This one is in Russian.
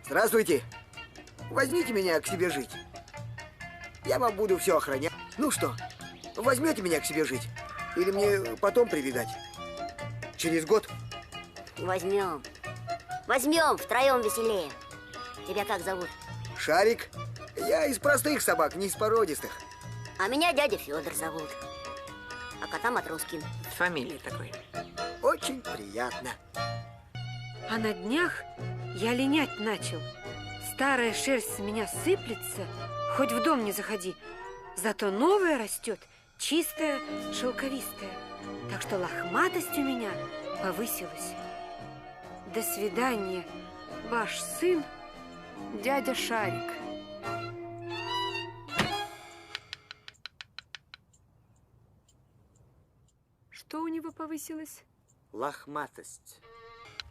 Здравствуйте. Возьмите меня к себе жить. Я вам буду все охранять. Ну что, возьмете меня к себе жить? Или мне потом привидать? Через год? Возьмем. Возьмем, втроем веселее. Тебя как зовут? Шарик. Я из простых собак, не из породистых. А меня дядя Федор зовут. А кота Матроскин. Фамилия такой. Очень приятно. А на днях я линять начал. Старая шерсть с меня сыплется, хоть в дом не заходи. Зато новая растет, чистая, шелковистая. Так что лохматость у меня повысилась. До свидания, ваш сын, дядя Шарик. Что у него повысилось? Лохматость.